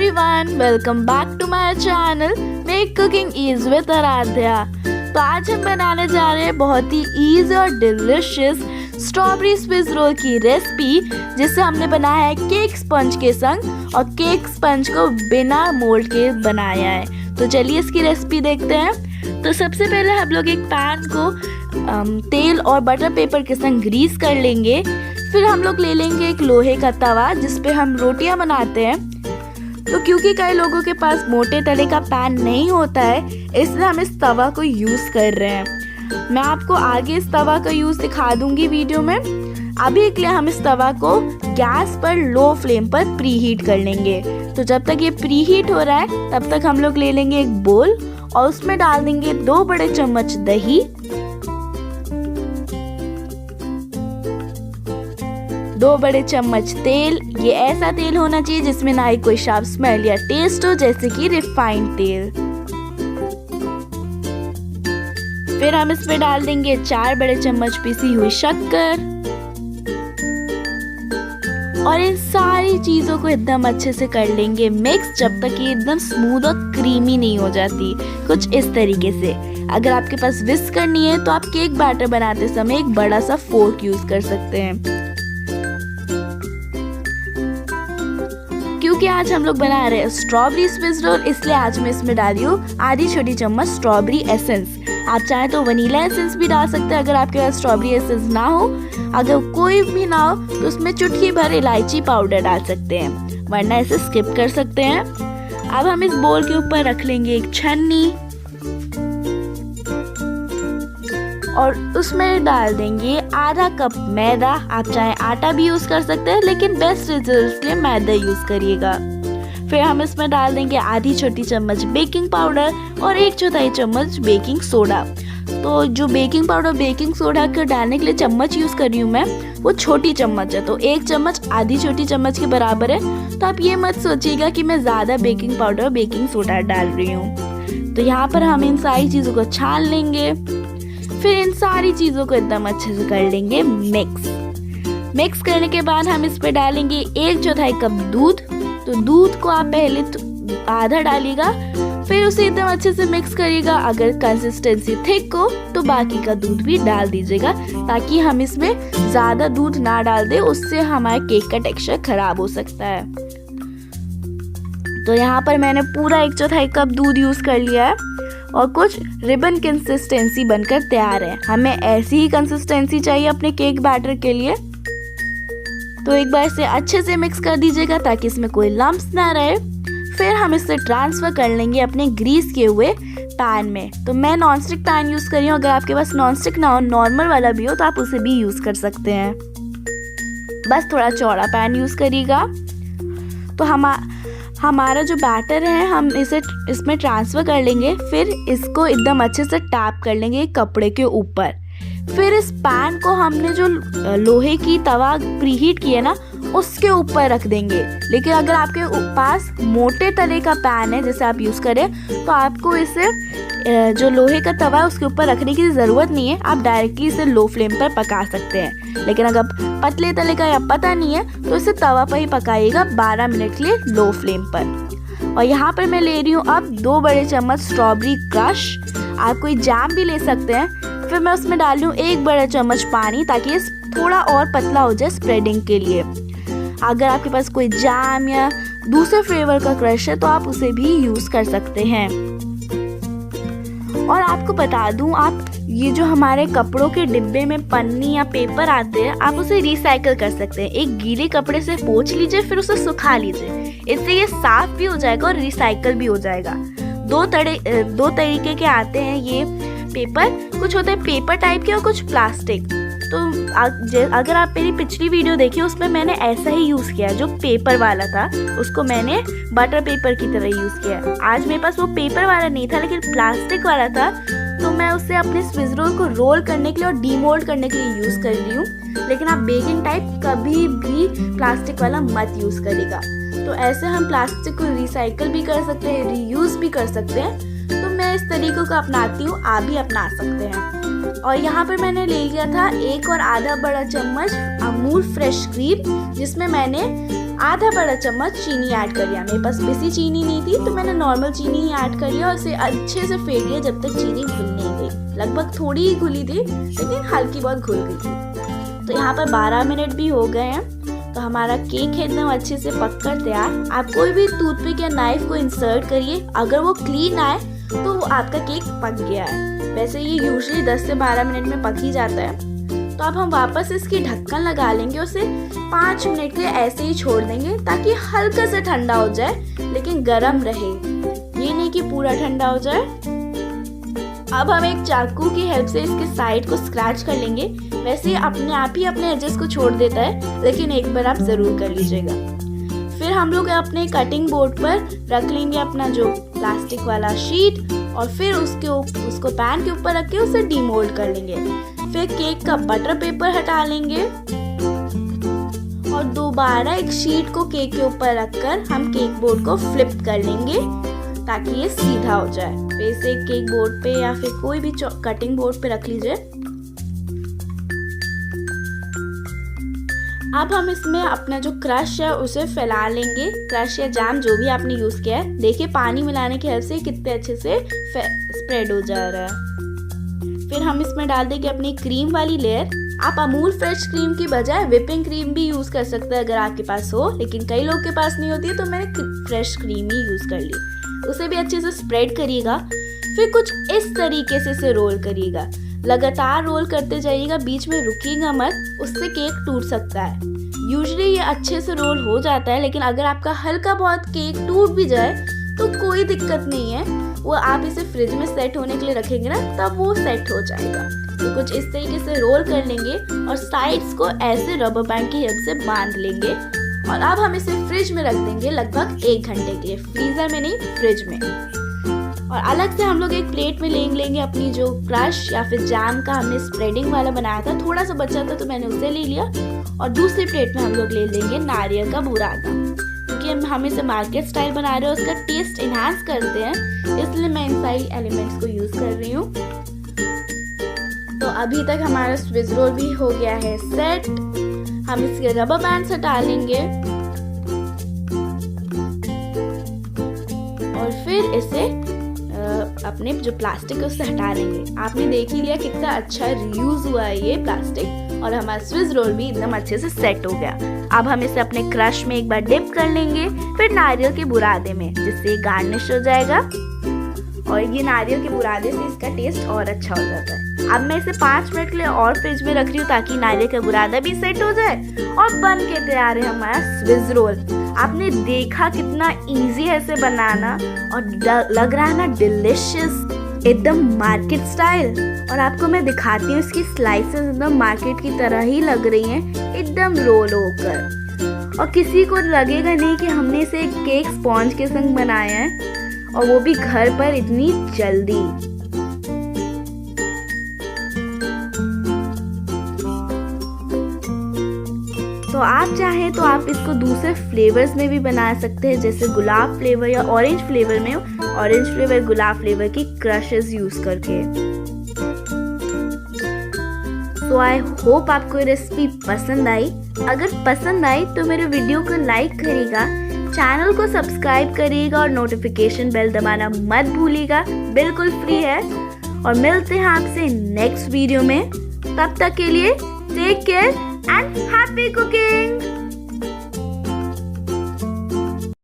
Everyone, welcome back to my channel make cooking is with Aaradhya. तो आज हम बनाने जा रहे हैं बहुत ही इजी और डिलिशियस स्ट्रॉबेरी स्विस रोल की रेसिपी, जिसे हमने बनाया है केक स्पंज के संग और केक स्पंज को बिना मोल्ड के बनाया है। तो चलिए इसकी रेसिपी देखते हैं। तो सबसे पहले हम लोग एक पैन को तेल और बटर पेपर के संग ग्रीस कर लेंगे। फिर हम लोग ले लेंगे एक लोहे का तवा जिस पे हम रोटियां बनाते हैं। तो क्योंकि कई लोगों के पास मोटे तले का पैन नहीं होता है, इसलिए हम इस तवा को यूज़ कर रहे हैं। मैं आपको आगे इस तवा का यूज़ दिखा दूंगी वीडियो में। अभी के लिए हम इस तवा को गैस पर लो फ्लेम पर प्री हीट कर लेंगे। तो जब तक ये प्री हीट हो रहा है तब तक हम लोग ले लेंगे एक बोल और उसमें डाल देंगे 2 बड़े चम्मच दही, 2 बड़े चम्मच तेल। ये ऐसा तेल होना चाहिए जिसमें ना ही कोई शार्प स्मेल या टेस्ट हो, जैसे कि रिफाइंड तेल। फिर हम इसमें डाल देंगे 4 बड़े चम्मच पिसी हुई शक्कर और इन सारी चीजों को एकदम अच्छे से कर लेंगे मिक्स, जब तक ये एकदम स्मूथ और क्रीमी नहीं हो जाती। कुछ इस तरीके से। अगर आपके पास विस्क करनी है तो आप केक बैटर बनाते समय एक बड़ा सा फोर्क यूज कर सकते हैं। क्योंकि आज हम लोग बना रहे हैं स्ट्रॉबेरी स्विस रोल, इसलिए आज मैं इसमें डाली हूँ आधी छोटी चम्मच स्ट्रॉबेरी एसेंस। आप चाहें तो वनीला एसेंस भी डाल सकते हैं अगर आपके पास स्ट्रॉबेरी एसेंस ना हो। अगर कोई भी ना हो तो उसमें चुटकी भर इलायची पाउडर डाल सकते हैं, वरना इसे स्किप कर सकते हैं। अब हम इस बोल के ऊपर रख लेंगे एक छन्नी और उसमें डाल देंगे आधा कप मैदा। आप चाहे आटा भी यूज कर सकते हैं, लेकिन बेस्ट रिजल्ट के लिए मैदा यूज करिएगा। फिर हम इसमें डाल देंगे आधी छोटी चम्मच बेकिंग पाउडर और 1/4 चम्मच बेकिंग सोडा। तो जो बेकिंग पाउडर बेकिंग सोडा को डालने के लिए चम्मच यूज कर रही हूँ मैं, वो छोटी चम्मच है, तो 1 चम्मच आधी छोटी चम्मच के बराबर है। तो आप ये मत सोचिएगा कि मैं ज्यादा बेकिंग पाउडर और बेकिंग सोडा डाल रही हूँ। तो यहाँ पर हम इन सारी चीजों को छान लेंगे। फिर इन सारी चीजों को एकदम अच्छे से कर लेंगे मिक्स करने के बाद हम इस पे डालेंगे 1/4 कप दूध। तो दूध को आप पहले तो आधा डालिएगा, फिर उसे एकदम अच्छे से मिक्स करिएगा। अगर कंसिस्टेंसी थिक हो तो बाकी का दूध भी डाल दीजिएगा, ताकि हम इसमें ज्यादा दूध ना डाल दे, उससे हमारे केक का टेक्सचर खराब हो सकता है। तो यहाँ पर मैंने पूरा 1/4 कप दूध यूज कर लिया है और कुछ रिबन कंसिस्टेंसी बनकर तैयार है। हमें ऐसी ही कंसिस्टेंसी चाहिए अपने केक बैटर के लिए। तो एक बार इसे अच्छे से मिक्स कर दीजिएगा ताकि इसमें कोई लम्प्स ना रहे। फिर हम इसे ट्रांसफर कर लेंगे अपने ग्रीस किए हुए पैन में। तो मैं नॉनस्टिक पैन यूज कर रही हूँ। अगर आपके पास नॉनस्टिक ना हो, नॉर्मल वाला भी हो, तो आप उसे भी यूज कर सकते हैं। बस थोड़ा चौड़ा पैन यूज करिएगा। तो हमारा जो बैटर है हम इसे इसमें ट्रांसफ़र कर लेंगे। फिर इसको एकदम अच्छे से टैप कर लेंगे कपड़े के ऊपर। फिर इस पैन को हमने जो लोहे की तवा प्रीहीट की है ना, उसके ऊपर रख देंगे। लेकिन अगर आपके पास मोटे तले का पैन है जैसे आप यूज़ करें, तो आपको इसे जो लोहे का तवा है उसके ऊपर रखने की ज़रूरत नहीं है। आप डायरेक्टली इसे लो फ्लेम पर पका सकते हैं। लेकिन अगर पतले तले का या पता नहीं है तो इसे तवा पर ही पकाइएगा 12 मिनट के लिए लो फ्लेम पर। और यहाँ पर मैं ले रही हूँ अब 2 बड़े चम्मच स्ट्रॉबेरी क्रश। आप कोई जैम भी ले सकते हैं। फिर मैं उसमें डाल रही हूँ 1 बड़ा चम्मच पानी, ताकि ये थोड़ा और पतला हो जाए स्प्रेडिंग के लिए। अगर आपके पास कोई जैम या दूसरे फ्लेवर का क्रश है तो आप उसे भी यूज़ कर सकते हैं। और आपको बता दूं, आप ये जो हमारे कपड़ों के डिब्बे में पन्नी या पेपर आते हैं, आप उसे रिसाइकल कर सकते हैं। एक गीले कपड़े से पोंछ लीजिए, फिर उसे सुखा लीजिए। इससे ये साफ भी हो जाएगा और रिसाइकल भी हो जाएगा। 2 तरीके के आते हैं ये पेपर। कुछ होते हैं पेपर टाइप के और कुछ प्लास्टिक। तो अगर आप मेरी पिछली वीडियो देखिए, उसमें मैंने ऐसा ही यूज़ किया। जो पेपर वाला था उसको मैंने बटर पेपर की तरह यूज़ किया। आज मेरे पास वो पेपर वाला नहीं था, लेकिन प्लास्टिक वाला था, तो मैं उसे अपने स्विस रोल को रोल करने के लिए और डीमोल्ड करने के लिए यूज़ कर रही हूँ। लेकिन आप बेकिंग टाइप कभी भी प्लास्टिक वाला मत यूज़ करिएगा। तो ऐसे हम प्लास्टिक को रिसाइकल भी कर सकते हैं, रीयूज़ भी कर सकते हैं। तो मैं इस तरीकों को अपनाती हूँ, आप भी अपना सकते हैं। और यहाँ पर मैंने ले लिया था 1 और आधा बड़ा चम्मच अमूल फ्रेश क्रीम, जिसमें मैंने आधा बड़ा चम्मच चीनी ऐड कर लिया। मेरे पास पिसी चीनी नहीं थी तो मैंने नॉर्मल चीनी ही ऐड कर लिया और इसे अच्छे से फेंट लिया जब तक चीनी घुल नहीं गई। लगभग थोड़ी ही घुली थी लेकिन हल्की बहुत घुल गई थी। तो यहाँ पर 12 मिनट भी हो गए हैं तो हमारा केक है एकदम अच्छे से पक कर तैयार। आप कोई भी टूथपिक या नाइफ को इंसर्ट करिए, अगर वो क्लीन आए तो आपका केक पक गया है। वैसे ये यूजुअली 10 से 12 मिनट में पक ही जाता है। तो अब हम वापस इसकी ढक्कन लगा लेंगे, उसे 5 मिनट के लिए ऐसे ही छोड़ देंगे ताकि हल्का सा ठंडा हो जाए लेकिन गर्म रहे, ये नहीं कि पूरा ठंडा हो जाए। अब हम एक चाकू की हेल्प से इसके साइड को स्क्रैच कर लेंगे। वैसे अपने आप ही अपने एजेस को छोड़ देता है लेकिन एक बार आप जरूर कर लीजिएगा। फिर हम लोग अपने कटिंग बोर्ड पर रख लेंगे अपना जो प्लास्टिक वाला शीट और फिर उसको पैन के ऊपर रख के उसे डीमोल्ड कर लेंगे। फिर केक का बटर पेपर हटा लेंगे और दोबारा एक शीट को केक के ऊपर रखकर हम केक बोर्ड को फ्लिप कर लेंगे ताकि ये सीधा हो जाए। फिर इसे केक बोर्ड पे या फिर कोई भी कटिंग बोर्ड पे रख लीजिए। अब हम इसमें अपना जो क्रश है उसे फैला लेंगे, क्रश या जैम जो भी आपने यूज किया है। देखिए पानी मिलाने की हेल्प से कितने अच्छे से स्प्रेड हो जा रहा है। फिर हम इसमें डाल देंगे अपनी क्रीम वाली लेयर। आप अमूल फ्रेश क्रीम की बजाय व्हिपिंग क्रीम भी यूज कर सकते हैं अगर आपके पास हो, लेकिन कई लोग के पास नहीं होती है तो मैंने फ्रेश क्रीम ही यूज कर ली। उसे भी अच्छे से स्प्रेड करिएगा। फिर कुछ इस तरीके से इसे रोल करिएगा, लगातार रोल करते जाइएगा, बीच में रुकिएगा मत, उससे केक टूट सकता है। यूजुअली ये अच्छे से रोल हो जाता है लेकिन अगर आपका हल्का बहुत केक टूट भी जाए तो कोई दिक्कत नहीं है, वो आप इसे फ्रिज में सेट होने के लिए रखेंगे ना तब वो सेट हो जाएगा। तो कुछ इस तरीके से रोल कर लेंगे और साइड्स को ऐसे रबर बैंड की हेल्प से बांध लेंगे और अब हम इसे फ्रिज में रख देंगे लगभग 1 घंटे के लिए, फ्रीजर में नहीं फ्रिज में। और अलग से हम लोग एक प्लेट में लेंगे अपनी जो क्रश या फिर जैम का हमने स्प्रेडिंग वाला बनाया था, थोड़ा सा बचा था तो मैंने उसे ले लिया। और दूसरी प्लेट में हम लोग ले लेंगे नारियल का बुरादा, क्योंकि हम इसे मार्केट स्टाइल बना रहे हैं, उसका टेस्ट इनहांस करते हैं, इसलिए मैं इन सारी एलिमेंट्स को यूज कर रही हूँ। तो अभी तक हमारा स्विस रोल भी हो गया है सेट। हम इसके रबर बैंड हटा लेंगे और फिर इसे अपने जो प्लास्टिक है उससे हटा लेंगे। आपने देख ही लिया कितना अच्छा रीयूज हुआ है ये प्लास्टिक और हमारा स्विस रोल भी एकदम अच्छे से सेट हो गया। अब हम इसे अपने क्रश में एक बार डिप कर लेंगे, फिर नारियल के बुरादे में, जिससे गार्निश हो जाएगा और ये नारियल के बुरादे से इसका टेस्ट और अच्छा हो जाता है। अब मैं इसे 5 मिनट के लिए और फ्रिज में रख रही हूँ ताकि नारियल का बुरादा भी सेट हो जाए और बन के तैयार है हमारा स्विस रोल। आपने देखा कितना इजी है इसे बनाना और लग रहा है ना डिलिशियस, एकदम मार्केट स्टाइल। और आपको मैं दिखाती हूँ इसकी स्लाइसेस एकदम मार्केट की तरह ही लग रही हैं, एकदम रोल होकर। और किसी को लगेगा नहीं कि हमने इसे केक स्पॉन्ज के संग बनाया है और वो भी घर पर इतनी जल्दी। तो आप चाहें तो आप इसको दूसरे फ्लेवर्स में भी बना सकते हैं, जैसे गुलाब फ्लेवर या ऑरेंज फ्लेवर में, ऑरेंज फ्लेवर गुलाब फ्लेवर की क्रशेस यूज करके। तो आई होप आपको ये रेसिपी पसंद आई। अगर पसंद आई तो मेरे वीडियो को लाइक करिएगा, चैनल को सब्सक्राइब करिएगा और नोटिफिकेशन बेल दबाना मत भूलिएगा, बिल्कुल फ्री है। और मिलते हैं आपसे नेक्स्ट वीडियो में, तब तक के लिए take care and happy cooking!